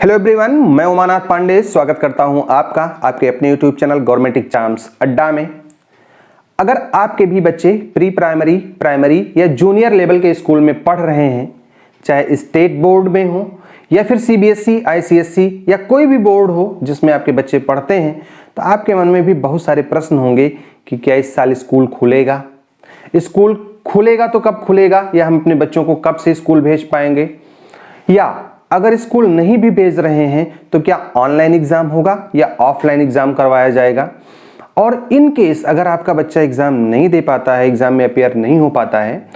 Hello everyone, मैं उमानाथ पांडे स्वागत करता हूं आपका आपके अपने यूट्यूब चैनल गवर्नमेंट एग्जाम्स अड्डा में। अगर आपके भी बच्चे प्री प्राइमरी, प्राइमरी या जूनियर लेवल के स्कूल में पढ़ रहे हैं, चाहे स्टेट बोर्ड में हो या फिर सीबीएसई, आईसीएसई या कोई भी बोर्ड हो जिसमें आपके बच्चे पढ़ते हैं, तो आपके मन में भी बहुत सारे प्रश्न होंगे कि क्या इस साल स्कूल खुलेगा, स्कूल खुलेगा तो कब खुलेगा, या हम अपने बच्चों को कब से स्कूल भेज पाएंगे, या अगर स्कूल नहीं भी भेज रहे हैं तो क्या ऑनलाइन एग्जाम होगा या ऑफलाइन एग्जाम करवाया जाएगा। और इन केस अगर आपका बच्चा एग्जाम नहीं दे पाता है, एग्जाम में अपियर नहीं हो पाता है,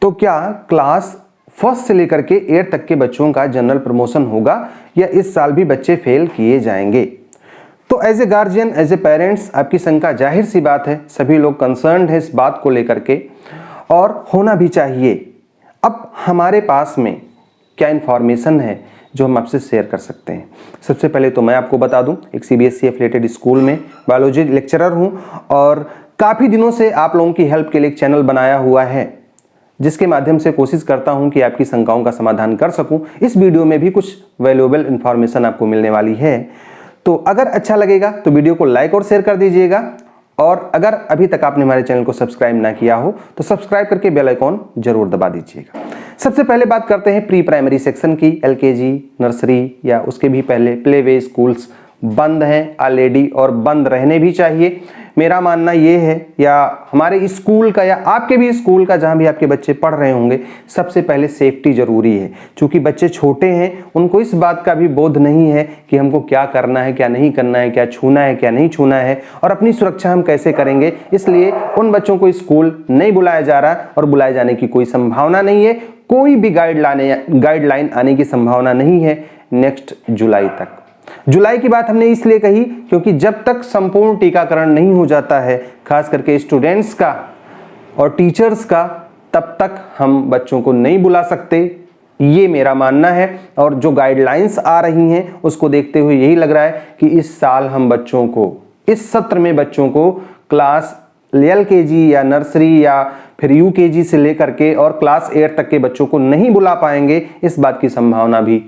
तो क्या क्लास फर्स्ट से लेकर के 8 तक के बच्चों का जनरल प्रमोशन होगा या इस साल भी बच्चे फेल किए जाएंगे। तो as a guardian, as a parents, आपकी शंका जाहिर सी बात है, सभी लोग कंसर्न्ड है इस बात को लेकर के, और होना भी चाहिए। अब हमारे पास में क्या इन्फॉर्मेशन है जो हम आपसे शेयर कर सकते हैं। सबसे पहले तो मैं आपको बता दूं, एक सीबीएसई एफिलिएटेड स्कूल में बायोलॉजी लेक्चरर हूं और काफ़ी दिनों से आप लोगों की हेल्प के लिए एक चैनल बनाया हुआ है, जिसके माध्यम से कोशिश करता हूं कि आपकी शंकाओं का समाधान कर सकूं। इस वीडियो में भी कुछ वैल्यूएबल इन्फॉर्मेशन आपको मिलने वाली है, तो अगर अच्छा लगेगा तो वीडियो को लाइक और शेयर कर दीजिएगा। और अगर अभी तक आपने हमारे चैनल को सब्सक्राइब ना किया हो तो सब्सक्राइब करके बेल आइकॉन जरूर दबा दीजिएगा। सबसे पहले बात करते हैं प्री प्राइमरी सेक्शन की। एलकेजी, नर्सरी या उसके भी पहले प्ले वे स्कूल्स बंद हैं ऑलरेडी और बंद रहने भी चाहिए। मेरा मानना ये है, या हमारे स्कूल का या आपके भी स्कूल का, जहाँ भी आपके बच्चे पढ़ रहे होंगे, सबसे पहले सेफ्टी जरूरी है। क्योंकि बच्चे छोटे हैं, उनको इस बात का भी बोध नहीं है कि हमको क्या करना है, क्या नहीं करना है, क्या छूना है, क्या नहीं छूना है, और अपनी सुरक्षा हम कैसे करेंगे। इसलिए उन बच्चों को स्कूल नहीं बुलाया जा रहा और बुलाए जाने की कोई संभावना नहीं है। कोई भी गाइडलाइन आने की संभावना नहीं है नेक्स्ट जुलाई तक। जुलाई की बात हमने इसलिए कही क्योंकि जब तक संपूर्ण टीकाकरण नहीं हो जाता है, खास करके स्टूडेंट्स का और टीचर्स का, तब तक हम बच्चों को नहीं बुला सकते, ये मेरा मानना है। और जो गाइडलाइंस आ रही हैं उसको देखते हुए यही लग रहा है कि इस साल हम बच्चों को, इस सत्र में बच्चों को क्लास एलकेजी या नर्सरी या फिर यूकेजी से लेकर के और क्लास 8 तक के बच्चों को नहीं बुला पाएंगे। इस बात की संभावना भी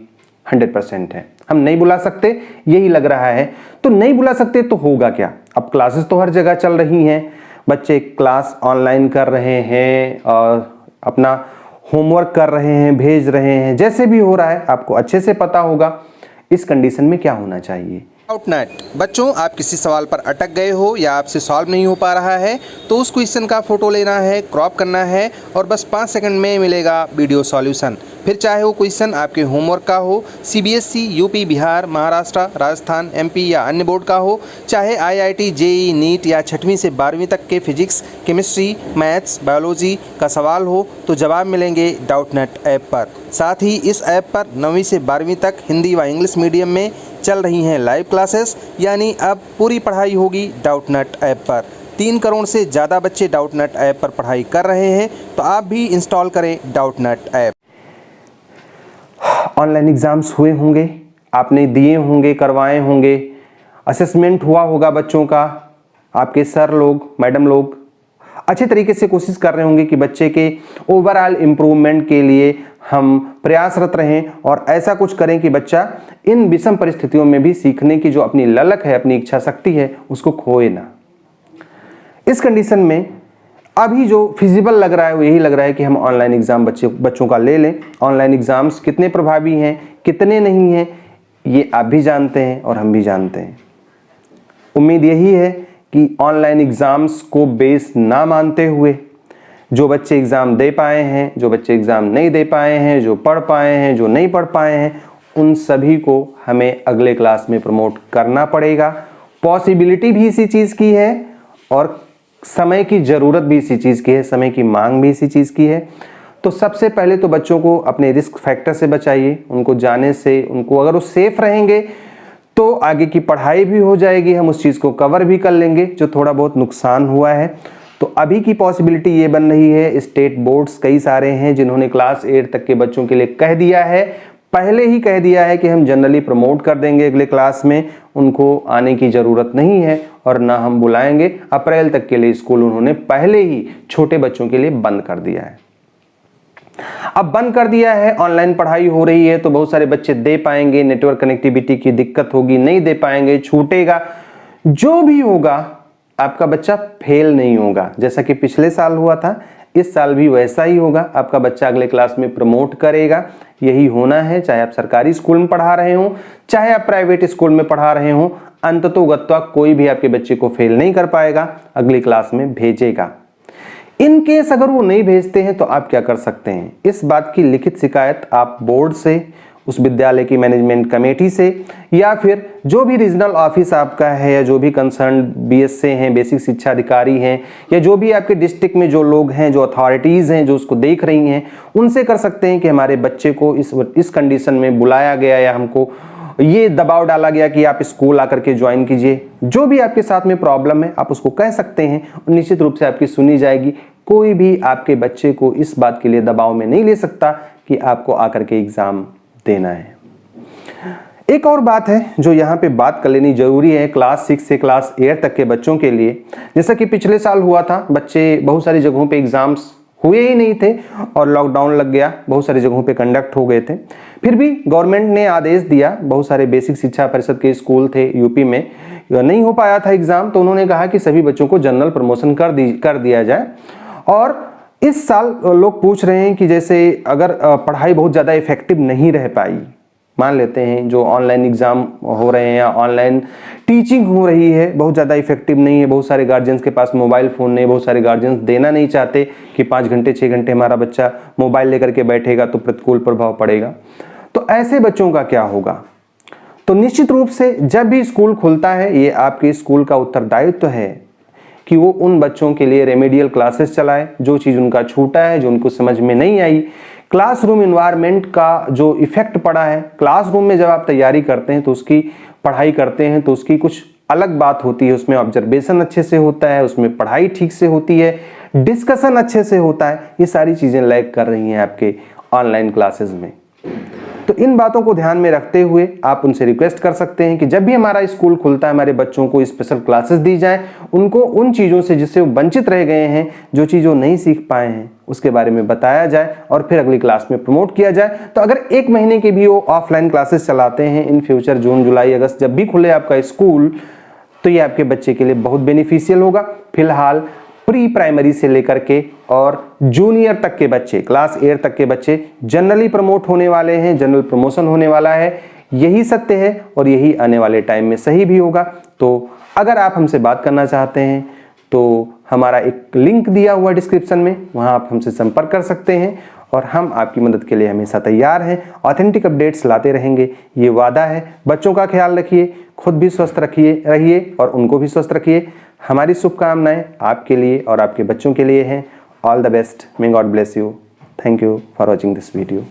100% है। हम नहीं बुला सकते, यही लग रहा है। तो नहीं बुला सकते तो होगा क्या? अब क्लासेस तो हर जगह चल रही हैं, बच्चे क्लास ऑनलाइन कर रहे हैं और अपना होमवर्क कर रहे हैं, भेज रहे हैं, जैसे भी हो रहा है आपको अच्छे से पता होगा। इस कंडीशन में क्या होना चाहिए? डाउटनेट बच्चों, आप किसी सवाल पर अटक गए हो या आपसे सॉल्व नहीं हो पा रहा है, तो उस क्वेश्चन का फोटो लेना है, क्रॉप करना है और बस 5 सेकंड में मिलेगा वीडियो सॉल्यूशन। फिर चाहे वो क्वेश्चन आपके होमवर्क का हो, CBSE, UP, Bihar, Maharashtra, Rajasthan, MP या अन्य बोर्ड का हो, चाहे आईआईटी, जेईई, नीट या 6वीं से 12वीं तक के फिजिक्स, केमिस्ट्री, मैथ्स, बायोलॉजी का सवाल हो, तो जवाब मिलेंगे डाउटनेट ऐप पर। साथ ही इस ऐप पर 9वीं से 12वीं तक हिंदी व इंग्लिश मीडियम में चल रही हैं लाइव क्लासेस, यानी अब पूरी पढ़ाई होगी डाउटनेट ऐप पर। 3 करोड़ से ज़्यादा बच्चे डाउटनेट ऐप पर पढ़ाई कर रहे हैं, तो आप भी इंस्टॉल करें डाउटनेट ऐप। ऑनलाइन एग्जाम्स हुए होंगे, आपने दिए होंगे, करवाए होंगे, असेसमेंट हुआ होगा बच्चों का, आपके सर लोग, मैडम लोग अच्छे तरीके से कोशिश कर रहे होंगे कि बच्चे के ओवरऑल इम्प्रूवमेंट के लिए हम प्रयासरत रहें और ऐसा कुछ करें कि बच्चा इन विषम परिस्थितियों में भी सीखने की जो अपनी ललक है, अपनी इच्छा शक्ति है, उसको खोए ना। इस कंडीशन में अभी जो फिजिबल लग रहा है वो यही लग रहा है कि हम ऑनलाइन एग्जाम बच्चों का ले लें। ऑनलाइन एग्जाम्स कितने प्रभावी हैं, कितने नहीं हैं, ये आप भी जानते हैं और हम भी जानते हैं। उम्मीद यही है कि ऑनलाइन एग्जाम्स को बेस ना मानते हुए जो बच्चे एग्ज़ाम दे पाए हैं, जो बच्चे एग्ज़ाम नहीं दे पाए हैं, जो पढ़ पाए हैं, जो नहीं पढ़ पाए हैं, उन सभी को हमें अगले क्लास में प्रमोट करना पड़ेगा। पॉसिबिलिटी भी इसी चीज़ की है और समय की ज़रूरत भी इसी चीज़ की है, समय की मांग भी इसी चीज़ की है। तो सबसे पहले तो बच्चों को अपने रिस्क फैक्टर से बचाइए, उनको जाने से, उनको अगर वो सेफ रहेंगे तो आगे की पढ़ाई भी हो जाएगी, हम उस चीज़ को कवर भी कर लेंगे जो थोड़ा बहुत नुकसान हुआ है। तो अभी की पॉसिबिलिटी ये बन रही है, स्टेट बोर्ड्स कई सारे हैं जिन्होंने क्लास 8 तक के बच्चों के लिए कह दिया है, पहले ही कह दिया है कि हम जनरली प्रमोट कर देंगे अगले क्लास में, उनको आने की ज़रूरत नहीं है और ना हम बुलाएंगे। अप्रैल तक के लिए स्कूल उन्होंने पहले ही छोटे बच्चों के लिए बंद कर दिया है। अब बंद कर दिया है, ऑनलाइन पढ़ाई हो रही है, तो बहुत सारे बच्चे दे पाएंगे, नेटवर्क कनेक्टिविटी की दिक्कत होगी, नहीं दे पाएंगे, छूटेगा, जो भी होगा आपका बच्चा फेल नहीं होगा। जैसा कि पिछले साल हुआ था, इस साल भी वैसा ही होगा। आपका बच्चा अगले क्लास में प्रमोट करेगा, यही होना है। चाहे आप सरकारी स्कूल में पढ़ा रहे हो, चाहे आप प्राइवेट स्कूल में पढ़ा रहे हो, अंततोगत्वा कोई भी आपके बच्चे को फेल नहीं कर पाएगा, अगली क्लास में भेजेगा। इन केस अगर वो नहीं भेजते हैं तो आप क्या कर सकते हैं, इस बात की लिखित शिकायत आप बोर्ड से, उस विद्यालय की मैनेजमेंट कमेटी से, या फिर जो भी रीजनल ऑफिस आपका है, या जो भी कंसर्न बीएसए हैं, बेसिक शिक्षा अधिकारी हैं, या जो भी आपके डिस्ट्रिक्ट में जो लोग हैं, जो अथॉरिटीज़ हैं, जो उसको देख रही हैं, उनसे कर सकते हैं कि हमारे बच्चे को इस कंडीशन में बुलाया गया, या हमको ये दबाव डाला गया कि आप स्कूल आकर के ज्वाइन कीजिए। जो भी आपके साथ में प्रॉब्लम है आप उसको कह सकते हैं, और निश्चित रूप से आपकी सुनी जाएगी। कोई भी आपके बच्चे को इस बात के लिए दबाव में नहीं ले सकता कि आपको आकर के एग्जाम देना है। एक और बात है जो यहाँ पे बात कर लेनी जरूरी है, क्लास 6 से क्लास 8 तक के बच्चों के लिए। जैसा कि पिछले साल हुआ था, बच्चे बहुत सारी जगहों पे एग्जाम्स हुए ही नहीं थे और लॉकडाउन लग गया, बहुत सारी जगहों पे कंडक्ट हो गए थे। फिर भी गवर्नमेंट ने आदेश दिया, बहुत सारे बेसिक शिक्षा परिषद के स्कूल थे यूपी में, नहीं हो पाया था एग्जाम, तो उन्होंने कहा कि सभी बच्चों को जनरल प्रमोशन कर दिया जाए। और इस साल लोग पूछ रहे हैं कि जैसे अगर पढ़ाई बहुत ज़्यादा इफेक्टिव नहीं रह पाई, मान लेते हैं जो ऑनलाइन एग्जाम हो रहे हैं या ऑनलाइन टीचिंग हो रही है बहुत ज़्यादा इफेक्टिव नहीं है, बहुत सारे गार्जियंस के पास मोबाइल फ़ोन नहीं, बहुत सारे गार्जियंस देना नहीं चाहते कि 5 घंटे 6 घंटे हमारा बच्चा मोबाइल लेकर के बैठेगा तो प्रतिकूल प्रभाव पड़ेगा। तो ऐसे बच्चों का क्या होगा? तो निश्चित रूप से जब भी स्कूल खुलता है, ये आपके स्कूल का उत्तरदायित्व है कि वो उन बच्चों के लिए रेमेडियल क्लासेस चलाए, जो चीज़ उनका छूटा है, जो उनको समझ में नहीं आई। क्लासरूम इन्वायरमेंट का जो इफेक्ट पड़ा है, क्लासरूम में जब आप तैयारी करते हैं तो उसकी पढ़ाई करते हैं तो उसकी कुछ अलग बात होती है, उसमें ऑब्जर्वेशन अच्छे से होता है, उसमें पढ़ाई ठीक से होती है, डिस्कशन अच्छे से होता है। ये सारी चीज़ें लैग कर रही हैं आपके ऑनलाइन क्लासेस में। तो इन बातों को ध्यान में रखते हुए आप उनसे रिक्वेस्ट कर सकते हैं कि जब भी हमारा स्कूल खुलता है, हमारे बच्चों को स्पेशल क्लासेस दी जाए, उनको उन चीज़ों से जिससे वो वंचित रह गए हैं, जो चीज़ वो नहीं सीख पाए हैं, उसके बारे में बताया जाए और फिर अगली क्लास में प्रमोट किया जाए। तो अगर 1 महीने की भी वो ऑफलाइन क्लासेस चलाते हैं इन फ्यूचर, जून जुलाई अगस्त जब भी खुले आपका स्कूल, तो ये आपके बच्चे के लिए बहुत बेनिफिशियल होगा। फिलहाल प्री प्राइमरी से लेकर के और जूनियर तक के बच्चे, क्लास 8 तक के बच्चे जनरली प्रमोट होने वाले हैं, जनरल प्रमोशन होने वाला है। यही सत्य है और यही आने वाले टाइम में सही भी होगा। तो अगर आप हमसे बात करना चाहते हैं तो हमारा एक लिंक दिया हुआ डिस्क्रिप्शन में, वहां आप हमसे संपर्क कर सकते हैं और हम आपकी मदद के लिए हमेशा तैयार हैं। ऑथेंटिक अपडेट्स लाते रहेंगे, ये वादा है। बच्चों का ख्याल रखिए, खुद भी स्वस्थ रहिए और उनको भी स्वस्थ रखिए। हमारी शुभकामनाएं आपके लिए और आपके बच्चों के लिए हैं। All the best, may God bless you. Thank you for watching this video.